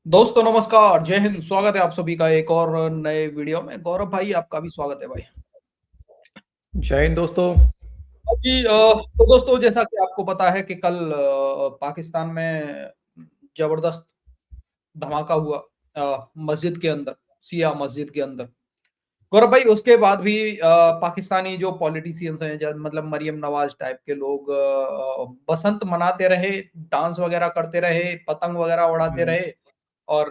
दोस्तों नमस्कार, जय हिंद। स्वागत है आप सभी का एक और नए वीडियो में। गौरव भाई, आपका भी स्वागत है भाई। जय हिंद दोस्तों। जी तो दोस्तों, जैसा कि आपको पता है कि कल पाकिस्तान में जबरदस्त धमाका हुआ मस्जिद के अंदर, शिया मस्जिद के अंदर। गौरव भाई, उसके बाद भी पाकिस्तानी जो पॉलिटिशियंस हैं, मतलब मरियम नवाज टाइप के लोग बसंत मनाते रहे, डांस वगैरह करते रहे, पतंग वगैरह उड़ाते हम्म, रहे और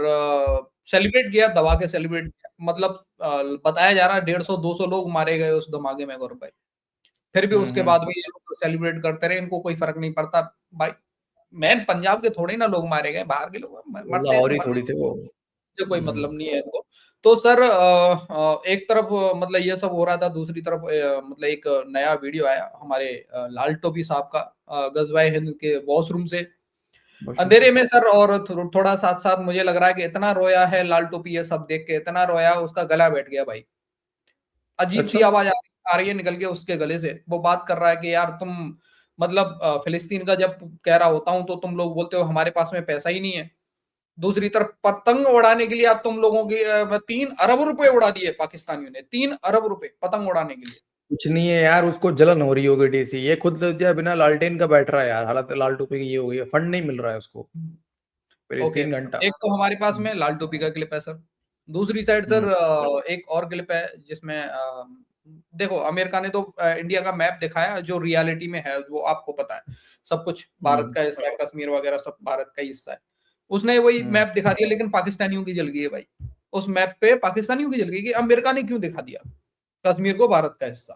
सेलिब्रेट किया, दबा के सेलिब्रेट किया। मतलब बताया जा रहा है 150-200 लोग मारे गए उस धमाके में गौरव भाई। फिर भी उसके हम्म। बाद भी ये लोग सेलिब्रेट करते रहे, इनको कोई फर्क नहीं पड़ता भाई। मैन पंजाब के थोड़े ना लोग मारे गए, बाहर के लोग मरते हैं तो लाहौर ही मरने, थोड़ी थे वो। से कोई हम्म, मतलब नहीं है इनको। तो सर एक तरफ मतलब ये सब हो रहा था, दूसरी तरफ मतलब एक नया वीडियो आया हमारे लाल टोपी साहब का, गजवाए हिंद के वॉशरूम से बशरूम से। अंधेरे में सर। और थोड़ा साथ साथ मुझे लग रहा है कि इतना रोया है लाल टोपी ये सब देख के, इतना रोया उसका गला बैठ गया भाई। अजीब सी अच्छा। आवाज आ रही है निकल के उसके गले से। वो बात कर रहा है कि यार तुम, मतलब फिलिस्तीन का जब कह रहा होता हूं तो तुम लोग बोलते हो हमारे पास में पैसा ही नहीं है। दूसरी तरफ पतंग उड़ाने के लिए आप तुम लोगों की 3 अरब रुपए उड़ा दिए पाकिस्तानियों ने, 3 अरब रुपए पतंग उड़ाने के लिए। कुछ नहीं है यार, उसको जलन हो रही होगी डीसी। ये खुद जो है बिना लालटेन का बैठ रहा है यार। हालत लाल टोपी की ये हो गई है, फंड नहीं मिल रहा है उसको। ओके, 3 घंटा। एक तो हमारे पास में लाल टोपी का क्लिप है सर। दूसरी साइड सर हम्म, एक और क्लिप है जिसमें देखो, अमेरिका ने तो इंडिया का मैप दिखाया जो रियलिटी में है, वो आपको पता है। सब कुछ भारत हम्म, का हिस्सा है, कश्मीर वगैरह सब भारत का ही हिस्सा है। उसने वही हम्म। मैप दिखा दिया, लेकिन पाकिस्तानियों की जल गई है भाई। उस मैप पे पाकिस्तानियों की जल गई कि अमेरिका ने क्यों दिखा दिया कश्मीर को भारत का हिस्सा।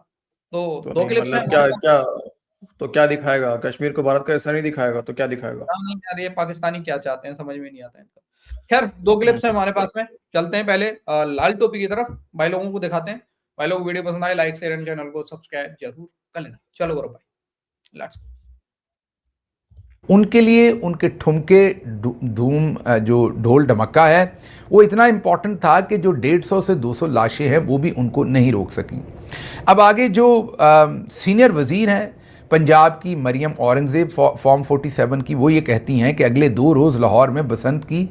तो तो दो नहीं क्लिप्स हैं मतलब हमारे क्या पास। क्या? तो क्या दिखाएगा? कश्मीर को भारत का हिस्सा नहीं दिखाएगा तो क्या दिखाएगा? नहीं यार, ये पाकिस्तानी क्या चाहते हैं समझ में नहीं आता इनका। खैर, दो हम्म। क्लिप्स हैं हमारे पास में। चलते हैं पहले लाल टोपी की तरफ, भाई लोगों को दिखाते हैं। भाई लोग, वीडियो पसंद आए लाइक शेयर एंड चैनल को सब्सक्राइब जरूर कर लेना। चलो करो भाई, लेट्स। उनके लिए उनके ठुमके धूम जो ढोल ढमक्का है वो इतना इम्पॉर्टेंट था कि जो 150 से 200 लाशें हैं वो भी उनको नहीं रोक सकीं। अब आगे जो सीनियर वज़ीर हैं पंजाब की मरियम औरंगज़ेब फॉर्म 47 की, वो ये कहती हैं कि अगले 2 रोज़ लाहौर में बसंत की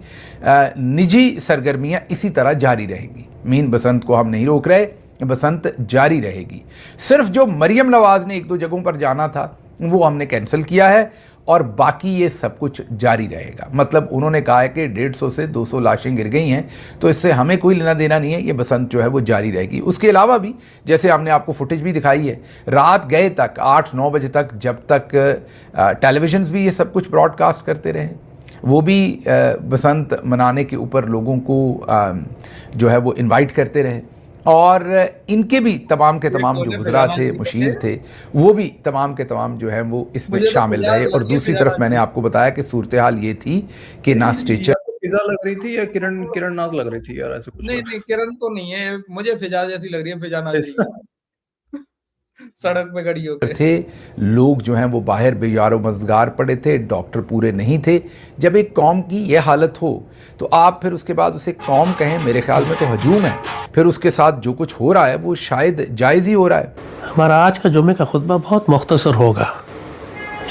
निजी सरगर्मियाँ इसी तरह जारी रहेंगी। मीन बसंत को हम नहीं रोक रहे, बसंत जारी रहेगी। सिर्फ जो मरियम नवाज़ ने 1-2 जगहों पर जाना था वो हमने कैंसिल किया है और बाकी ये सब कुछ जारी रहेगा। मतलब उन्होंने कहा है कि 150 से 200 लाशें गिर गई हैं तो इससे हमें कोई लेना देना नहीं है, ये बसंत जो है वो जारी रहेगी। उसके अलावा भी जैसे हमने आपको फुटेज भी दिखाई है, रात गए तक 8-9 बजे तक, जब तक टेलीविजन भी ये सब कुछ ब्रॉडकास्ट करते रहे, वो भी बसंत मनाने के ऊपर लोगों को जो है वो इनवाइट करते रहे। और इनके भी तमाम के एक तमाम जो मुझे वज़रा फिजाना थे, चाहिए थे। मुशीर थे, वो भी तमाम के तमाम जो हैं वो इसमें मुझे तो शामिल फिजा रहे। और लग रही है, दूसरी फिजाना तरफ मैंने चाहिए। आपको बताया कि सूरत हाल ये थी कि ना स्टेचर या तो फिजा लग रही थी या किरण किरण नाग लग रही थी यार, ऐसे कुछ नहीं लग नहीं, किरण तो नहीं है, मुझे फिजा जैसी लग रही है, फिजाना ऐसा। चाहिए सड़क पे खड़ी होके। थे। लोग जो हैं वो बाहर बेयारो मददगार पड़े थे, डॉक्टर पूरे नहीं थे। जब एक कौम की ये हालत हो तो आप फिर उसके बाद उसे कौम कहें, मेरे ख्याल में तो हजूम है। फिर उसके साथ जो कुछ हो रहा है वो शायद जायज़ ही हो रहा है। हमारा आज का जुम्मे का खुतबा बहुत मुख्तसर होगा,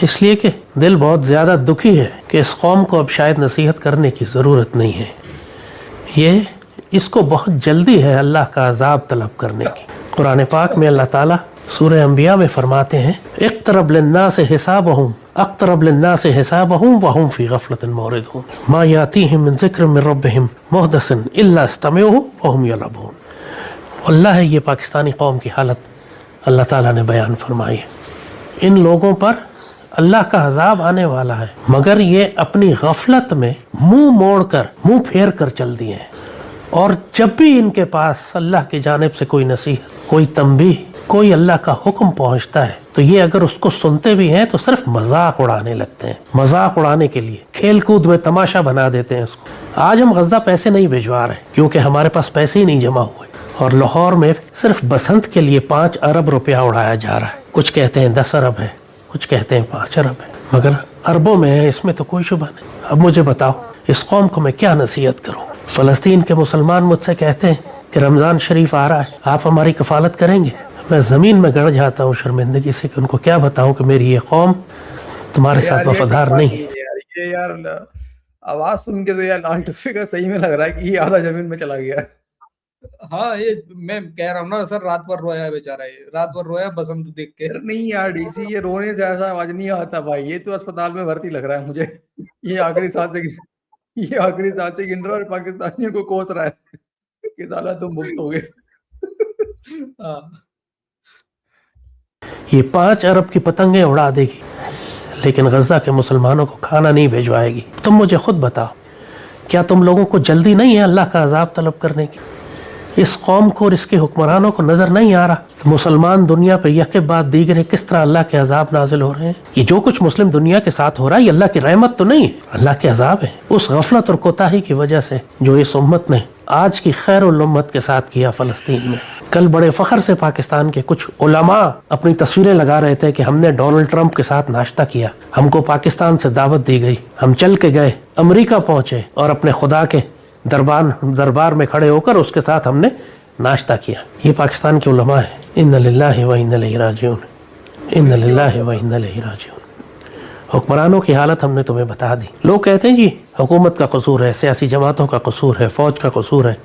इसलिए कि दिल बहुत ज़्यादा दुखी है कि इस कौम को अब शायद नसीहत करने की ज़रूरत नहीं है। ये इसको बहुत जल्दी है अल्लाह का अजाब तलब करने की। कुरान पाक में अल्लाह ताला सूरह अंबिया में फरमाते हैं, इक़्तरब लिन्नास हिसाबहुम अक़्तरब लिन्नास हिसाबहुम वहुम फ़ी गफ़लतिन मुरिदून मा यातीहिम मिन ज़िक्रिन मिन रब्बिहिम मुहदसिन इल्ला इस्तमऊहु वहुम यलअबून। अल्लाह है, ये पाकिस्तानी कौम की हालत अल्लाह ताला ने बयान फरमाई है। इन लोगों पर अल्लाह का अजाब आने वाला है, मगर ये अपनी गफलत में मुंह मोड़कर, मुंह फेर कर चल दिए हैं। और जब भी इनके पास अल्लाह की जानिब से कोई नसीहत, कोई तंबीह, कोई अल्लाह का हुक्म पहुंचता है तो ये अगर उसको सुनते भी हैं तो सिर्फ मजाक उड़ाने लगते हैं। मजाक उड़ाने के लिए खेल कूद में तमाशा बना देते हैं उसको। आज हम गज़ा पैसे नहीं भिजवा रहे क्योंकि हमारे पास पैसे ही नहीं जमा हुए, और लाहौर में सिर्फ बसंत के लिए 5 अरब रुपया उड़ाया जा रहा है। कुछ कहते हैं 10 अरब है, कुछ कहते हैं 5 अरब है, मगर अरबों में है, इसमें तो कोई शुबा नहीं। अब मुझे बताओ, इस कौम को मैं क्या नसीहत करूं? फ़लस्तीन के मुसलमान मुझसे कहते हैं कि रमज़ान शरीफ आ रहा है, आप हमारी कफ़ालत करेंगे। मैं ज़मीन में गड़ जाता हूँ शर्मिंदगी से कि उनको क्या बताऊँ कि मेरी ये कौम तुम्हारे साथ यार ये वफादार नहीं है। यार ये यार आवाज सुन के तो यार लाल टोपी का सही में लग रहा है कि ये आधा जमीन में चला गया। हाँ, ये मैं कह रहा हूँ ना सर, रात भर रोया है बेचारा, ये रात भर रोया बसंत देख के। अरे नहीं यार डीसी, ये रोने से ऐसा आवाज नहीं आता भाई, ये तो अस्पताल में भर्ती लग रहा है मुझे। ये आखिरी सांसें गिन रहा है और पाकिस्तानियों को कोस रहा है कि साला तुम मुक्त हो गए। हाँ। ये 5 अरब की पतंगें उड़ा देगी लेकिन गजा के मुसलमानों को खाना नहीं भिजवाएगी। तुम मुझे खुद बताओ, क्या तुम लोगों को जल्दी नहीं है अल्लाह का अजाब तलब करने की? इस कौम को और इसके हुक्मरानों को नजर नहीं आ रहा कि मुसलमान दुनिया पर यके बाद दीगरे किस तरह अल्लाह के अजाब नाजिल हो रहे हैं? ये जो कुछ मुस्लिम दुनिया के साथ हो रहा है ये अल्लाह की रहमत तो नहीं है, अल्लाह के अजाब है। उस गफलत और कोताही की वजह से जो इस उम्मत ने आज की खैरुल उम्मत के साथ किया फ़लस्तीन में। कल बड़े फ़ख्र से पाकिस्तान के कुछ उलमा अपनी तस्वीरें लगा रहे थे कि हमने डोनाल्ड ट्रंप के साथ नाश्ता किया, हमको पाकिस्तान से दावत दी गई, हम चल के गए, अमेरिका पहुंचे और अपने खुदा के दरबार में खड़े होकर उसके साथ हमने नाश्ता किया। ये पाकिस्तान के उलमा है। इन्ना लिल्लाहि व इन्ना इलैहि राजिऊन, इन्ना लिल्लाहि व इन्ना इलैहि राजिऊन। हुक्मरानों की हालत हमने तुम्हें बता दी। लोग कहते हैं जी हुकूमत का कसूर है, सियासी जमातों का कसूर है, फौज का कसूर है।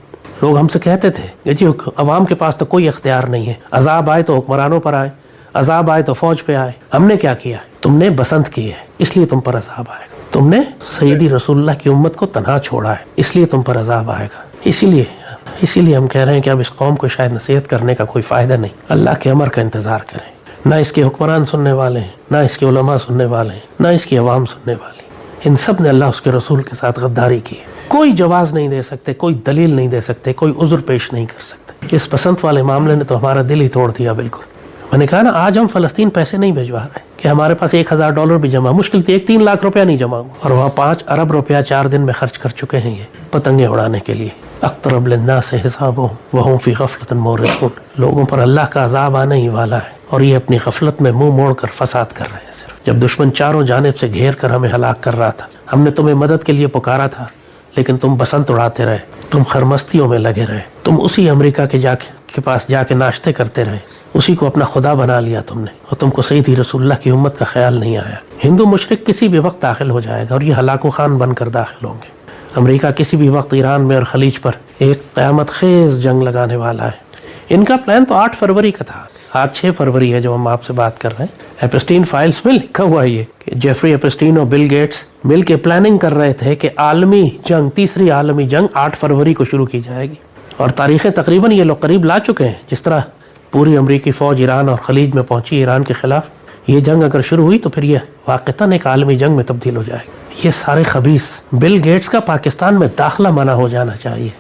लोग हमसे कहते थे कि जी अवाम के पास तो कोई इख्तियार नहीं है, अजाब आए तो हुक्मरानों पर आए, अजाब आए तो फौज पे आए। हमने क्या किया? तुमने बसंत की है इसलिए तुम पर अजाब आएगा। तुमने सैयदी रसूलुल्लाह की उम्मत को तन्हा छोड़ा है इसलिए तुम पर अजाब आएगा। इसीलिए हम कह रहे हैं कि अब इस कौम को शायद नसीहत करने का कोई फ़ायदा नहीं, अल्लाह के अमर का इंतज़ार करें। ना इसके हुक्मरान सुनने वाले हैं, ना इसके उलमा सुनने वाले हैं, ना इसकी अवाम सुनने वाली। इन सब ने अल्लाह उसके रसूल के साथ गद्दारी की है। कोई जवाज़ नहीं दे सकते, कोई दलील नहीं दे सकते, कोई उज़्र पेश नहीं कर सकते। इस बसंत वाले मामले ने तो हमारा दिल ही तोड़ दिया बिल्कुल। मैंने कहा ना, आज हम फ़लस्तीन पैसे नहीं भिजवा रहे कि हमारे पास $1000 भी जमा, मुश्किल थी 3 लाख रुपया नहीं जमा हुआ, और वहाँ 5 अरब रुपया 4 दिन में खर्च कर चुके हैं ये पतंगे उड़ाने के लिए। अक़्तरब लिन्नास हिसाबुहुम व हुम फ़ी ग़फ़लतिन मुरितून। लोगों पर अल्लाह का अज़ाब आने ही वाला है और ये अपनी गफलत में मुंह मोड़ कर फसाद कर रहे हैं। सिर्फ जब दुश्मन चारों जानिब से घेर कर हमें हलाक कर रहा था, हमने तुम्हें मदद के लिए पुकारा था लेकिन तुम बसंत उड़ाते रहे, तुम खरमस्तियों में लगे रहे, तुम उसी अमेरिका के पास जाके नाश्ते करते रहे, उसी को अपना खुदा बना लिया तुमने, और तुमको सैयदी रसूलुल्लाह की उम्मत का ख्याल नहीं आया। हिंदू मुशरिक किसी भी वक्त दाखिल हो जाएगा और ये हलाको खान बनकर दाखिल होंगे। अमेरिका किसी भी वक्त ईरान में और खलीज पर एक क़यामत खेज जंग लगाने वाला है। इनका प्लान तो 8 फरवरी का था, आज 6 फरवरी है जब हम आपसे बात कर रहे हैं। एपस्टीन फाइल्स में लिखा हुआ है ये कि जेफरी एपस्टीन और बिल गेट्स मिल के प्लानिंग कर रहे थे कि आलमी जंग, तीसरी आलमी जंग 8 फरवरी को शुरू की जाएगी, और तारीखें तकरीबन ये लोग करीब ला चुके हैं। जिस तरह पूरी अमरीकी फ़ौज ईरान और खलीज में पहुंची ईरान के ख़िलाफ़, ये जंग अगर शुरू हुई तो फिर यह वाक़तन एक आलमी जंग में तब्दील हो जाएगी। ये सारे खबीस बिल गेट्स का पाकिस्तान में दाखिला मना हो जाना चाहिए।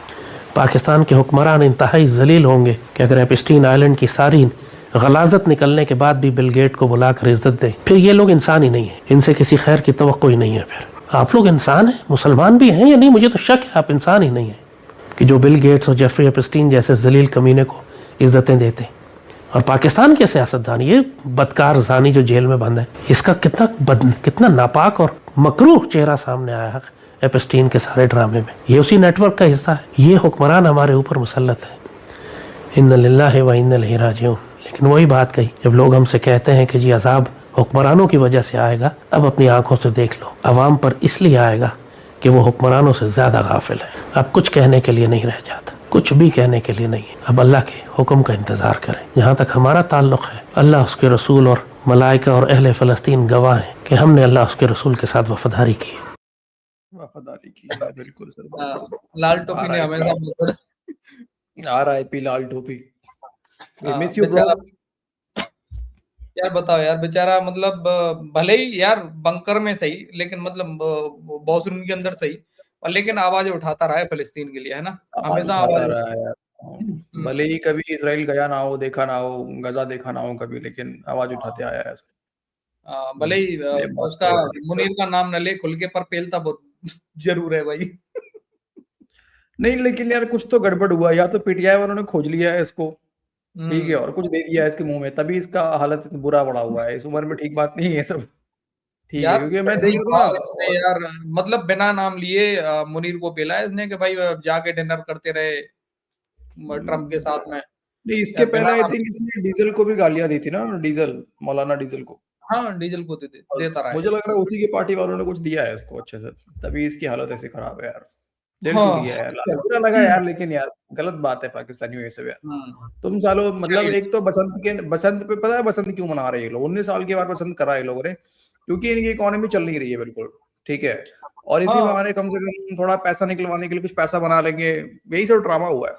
पाकिस्तान के हुक्मरान इंतहाई जलील होंगे कि अगर एपस्टीन आइलैंड की सारी गलाजत निकलने के बाद भी बिल गेट को बुलाकर इज्जत दे। फिर ये लोग इंसान ही नहीं है, इनसे किसी खैर की तवक्को ही नहीं है। फिर आप लोग इंसान हैं, मुसलमान भी हैं या नहीं, मुझे तो शक है आप इंसान ही नहीं है कि जो बिल गेट्स और जेफरी एपस्टीन जैसे जलील कमीने को इज्जतें देते। और पाकिस्तान के सियासतदान, ये बदकार जानी जो जेल में बंद है, इसका कितना नापाक और मकरूह चेहरा सामने आया है एपस्टीन के सारे ड्रामे में। ये उसी नेटवर्क का हिस्सा है। ये हुक्मरान हमारे ऊपर मुसल्लत है। इन्ना लिल्लाहि व इन्ना इलैहि राजिऊन। लेकिन वही बात कही जब लोग हमसे कहते हैं कि जी अजाब हुक्मरानों की वजह से आएगा, अब अपनी आंखों से देख लो, अवाम पर इसलिए आएगा कि वो हुक्मरानों से ज़्यादा गाफिल है। अब कुछ कहने के लिए नहीं रह जाता, कुछ भी कहने के लिए नहीं है। अब अल्लाह के हुक्म का इंतज़ार करें। जहाँ तक हमारा ताल्लुक़ है, अल्लाह उसके रसूल और मलाइका और अहले फ़लस्तीन गवाह हैं कि हमने अल्लाह उसके रसूल के साथ वफादारी की। वफादारी की है, बिल्कुल सर। लाल टोपी ने हमेशा RIP लाल टोपी। Miss you bro. बेचारा, यार बताओ यार, बेचारा मतलब भले ही यार बंकर में सही, लेकिन मतलब बॉसरूम के अंदर सही, और लेकिन आवाज उठाता रहा है फिलिस्तीन के लिए, है ना, हमेशा आवाज रहा है यार। भले ही कभी इसराइल गया ना हो, देखा ना हो, गजा देखा ना हो कभी, लेकिन आवाज उठाते आया है। भले ही उसका मुनीर का नाम न ले खुल के, पर पेलता बहुत जरूर है भाई। नहीं लेकिन यार कुछ तो गड़बड़ हुआ, या तो पीटीआई वालों ने खोज लिया है इसको, ठीक है, और कुछ दे दिया है इसके मुंह में, तभी इसका हालत बुरा पड़ा हुआ है। इस उम्र में ठीक बात नहीं है सब, ठीक है, क्योंकि मैं देख रहा था यार, मतलब बिना नाम लिए मुनीर को पेला है इसने कि भाई जाके डिनर करते रहे ट्रम्प के साथ में। नहीं, इसके पहले आई थिंक इसने डीजल को भी गालियां दी थी ना, डीजल, मौलाना डीजल को। हाँ, डीजल को देता रहा है। मुझे लग रहा है उसी की पार्टी वालों ने कुछ दिया है इसको अच्छे से, तभी इसकी हालत ऐसी खराब है यार। दिल टूट गया यार, चलो। बुरा लगा यार, लेकिन यार गलत बात है पाकिस्तानियों ये सब यार। तुम सालों मतलब चलिए। एक तो बसंत पे पता है बसंत क्यों मना रहे हैं ये लोग? 19 साल के बाद बसंत करा ये लोगों ने, क्योंकि इनकी इकोनॉमी चल नहीं रही है बिल्कुल, ठीक है, और इसी हाँ। बहाने कम से कम थोड़ा पैसा निकलवाने के लिए कुछ पैसा बना लेंगे, यही सब ड्रामा हुआ है।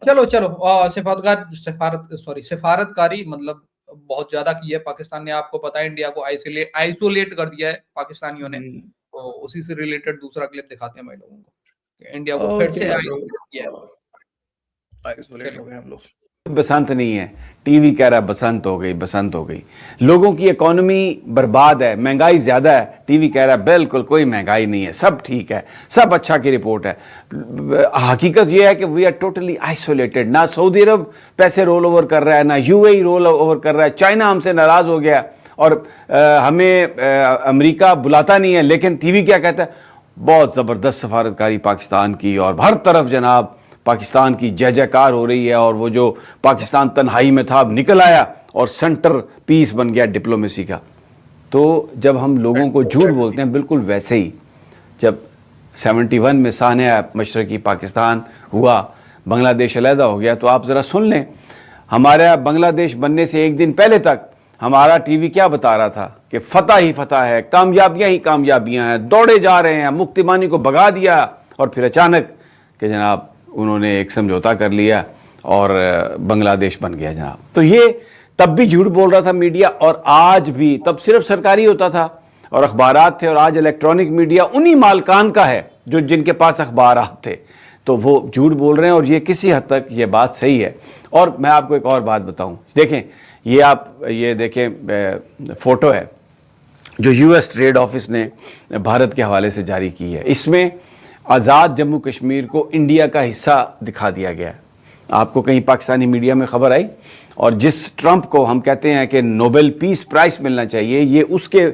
चलो सिफारतकारी मतलब बहुत ज्यादा की है पाकिस्तान ने, आपको पता है इंडिया को आइसोलेट कर दिया है पाकिस्तानियों ने। तो उसी से रिलेटेड दूसरा क्लिप दिखाते हैं भाई लोगों को कि इंडिया को फिर से आइसोलेट किया है। आइसोलेट हो गए हम लोग। बसंत नहीं है, टीवी कह रहा है बसंत हो गई, बसंत हो गई। लोगों की इकोनॉमी बर्बाद है, महंगाई ज्यादा है, टीवी कह रहा है बिल्कुल कोई महंगाई नहीं है, सब ठीक है, सब अच्छा की रिपोर्ट है। हकीकत यह है कि वी आर टोटली आइसोलेटेड। ना सऊदी अरब पैसे रोल ओवर कर रहा है, ना यूएई रोल ओवर कर रहा है, चाइना हमसे नाराज हो गया और हमें अमेरिका बुलाता नहीं है। लेकिन टीवी क्या कहता है, बहुत जबरदस्त सफारतकारी पाकिस्तान की, और हर तरफ जनाब पाकिस्तान की जय जयकार हो रही है, और वो जो पाकिस्तान तन्हाई में था अब निकल आया और सेंटर पीस बन गया डिप्लोमेसी का। तो जब हम लोगों को झूठ बोलते हैं, बिल्कुल वैसे ही जब 71 में सानिया मशरकी पाकिस्तान हुआ, बांग्लादेश अलहदा हो गया, तो आप ज़रा सुन लें, हमारा बांग्लादेश बनने से एक दिन पहले तक हमारा टीवी क्या बता रहा था कि फतह ही फतह है, कामयाबियां ही कामयाबियां हैं, दौड़े जा रहे हैं, मुक्तिमानी को भगा दिया, और फिर अचानक कि जनाब उन्होंने एक समझौता कर लिया और बांग्लादेश बन गया जनाब। तो ये तब भी झूठ बोल रहा था मीडिया, और आज भी, तब सिर्फ सरकारी होता था और अखबारात थे, और आज इलेक्ट्रॉनिक मीडिया उन्हीं मालकान का है जो जिनके पास अखबारात थे, तो वो झूठ बोल रहे हैं। और ये किसी हद तक ये बात सही है। और मैं आपको एक और बात बताऊं, देखें ये आप ये देखें फोटो है जो यूएस ट्रेड ऑफिस ने भारत के हवाले से जारी की है। इसमें आज़ाद जम्मू कश्मीर को इंडिया का हिस्सा दिखा दिया गया है। आपको कहीं पाकिस्तानी मीडिया में खबर आई? और जिस ट्रंप को हम कहते हैं कि नोबेल पीस प्राइज़ मिलना चाहिए, ये उसके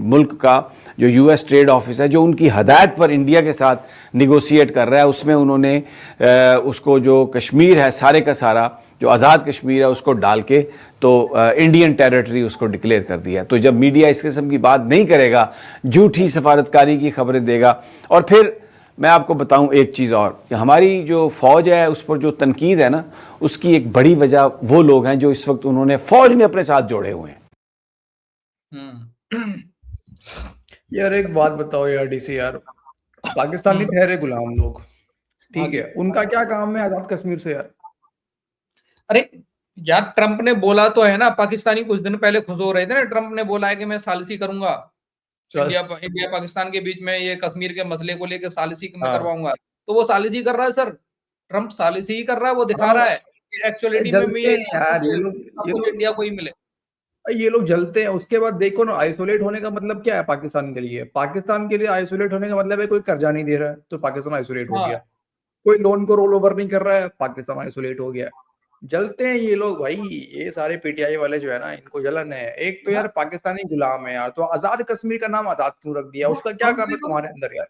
मुल्क का जो यूएस ट्रेड ऑफिस है, जो उनकी हदायत पर इंडिया के साथ निगोशिएट कर रहा है, उसमें उन्होंने उसको जो कश्मीर है सारे का सारा, जो आज़ाद कश्मीर है, उसको डाल के तो इंडियन टेरिटरी उसको डिक्लेयर कर दिया। तो जब मीडिया इस किस्म की बात नहीं करेगा, झूठी सफारतकारी की खबरें देगा। और फिर मैं आपको बताऊं एक चीज़ और, कि हमारी जो फ़ौज है उस पर जो तनकीद है ना, उसकी एक बड़ी वजह वो लोग हैं जो इस वक्त उन्होंने फ़ौज में अपने साथ जोड़े हुए हैं। यार एक बात बताओ यार डीसी यार, पाकिस्तानी ठहरे गुलाम लोग, ठीक है, उनका क्या काम है आजाद कश्मीर से यार? अरे यार ट्रंप ने बोला तो है ना, पाकिस्तानी कुछ दिन पहले खुश हो रहे थे ना, ट्रंप ने बोला है कि मैं सालिसी करूंगा इंडिया पाकिस्तान के बीच में, ये कश्मीर के मसले को लेकर सालिसी मैं करवाऊंगा। तो वो सालिसी कर रहा है सर, ट्रंप सालिसी ही कर रहा है, वो दिखा रहा है कि एक्चुअलिटी में भी यार ये लोग इंडिया को ही मिले। ये लोग जलते हैं। उसके बाद देखो ना, आइसोलेट होने का मतलब क्या है पाकिस्तान के लिए? पाकिस्तान के लिए आइसोलेट होने का मतलब है कोई कर्जा नहीं दे रहा है तो पाकिस्तान आइसोलेट हो गया, कोई लोन को रोल ओवर नहीं कर रहा है, पाकिस्तान आइसोलेट हो गया। जलते हैं ये लोग भाई, ये सारे पीटीआई वाले जो है ना, इनको जलन है। एक तो यार पाकिस्तानी गुलाम है यार, तो आजाद कश्मीर का नाम आजाद क्यों रख दिया? उसका क्या काम है तुम्हारे अंदर यार?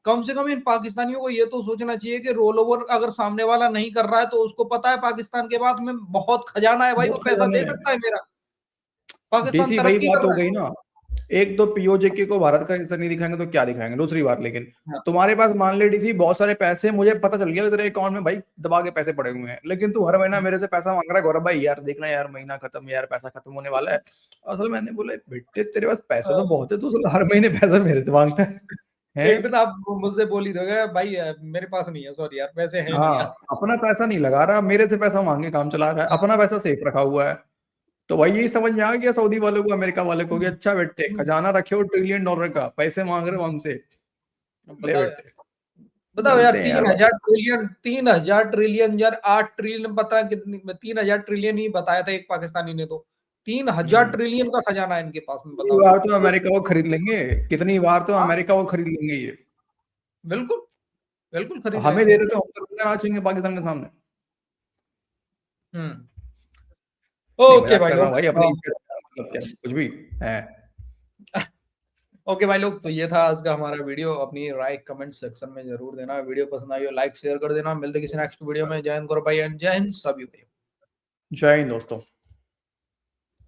कम से कम इन पाकिस्तानियों को ये तो सोचना चाहिए कि रोल ओवर अगर सामने वाला नहीं कर रहा है तो उसको पता है पाकिस्तान के बाद में बहुत खजाना है भाई, वो पैसा दे सकता है मेरा। पाकिस्तान वही बात हो गई ना, एक तो पीओजेके को भारत का हिस्सा नहीं दिखाएंगे तो क्या दिखाएंगे? दूसरी बात, लेकिन तुम्हारे पास मान ले डीसी बहुत सारे पैसे, मुझे पता चल गया तेरे अकाउंट में भाई दबा के पैसे पड़े हुए हैं, लेकिन तू हर महीना मेरे से पैसा मांग रहा है, गौरव भाई यार देखना यार महीना खत्म, यार पैसा खत्म होने वाला है। असल मैंने बोला बेटे तेरे पास पैसे तो बहुत है, तू हर महीने पैसा मेरे से मांगता है। एक दिन आप मुझसे बोल ही दोगे भाई मेरे पास नहीं है, सॉरी यार पैसे हैं नहीं। अपना पैसा नहीं लगा रहा, मेरे से पैसा मांगे काम चला रहा है, अपना पैसा सेफ रखा हुआ है। तो भाई यही समझ में आ गया सऊदी वालों को, अमेरिका वाले को, अच्छा बेटे खजाना रखे हो $1 ट्रिलियन का, पैसे मांग रहे हो हमसे। बताओ यार 3,000 ट्रिलियन यार 8 ट्रिलियन पता है कितनी, 3,000 ट्रिलियन ही बताया था एक पाकिस्तानी ने, तो 3,000 ट्रिलियन का खजाना है इनके पास में। बताओ बार तो अमेरिका को खरीद लेंगे, कितनी बार तो अमेरिका को खरीद लेंगे ये। बिल्कुल बिल्कुल खरीद हमें दे रहे तो हम तो आ जाएंगे पाकिस्तान के सामने। ओके भाई लोग, भाई अपनी कुछ भी है। ओके भाई लोग, तो ये था आज का हमारा वीडियो। अपनी राय कमेंट सेक्शन में जरूर देना, वीडियो पसंद आई हो लाइक शेयर कर देना। मिलते किसी नेक्स्ट वीडियो में। जय हिंद गौरव भाई एंड जय हिंद सभी भाई। जय हिंद दोस्तों।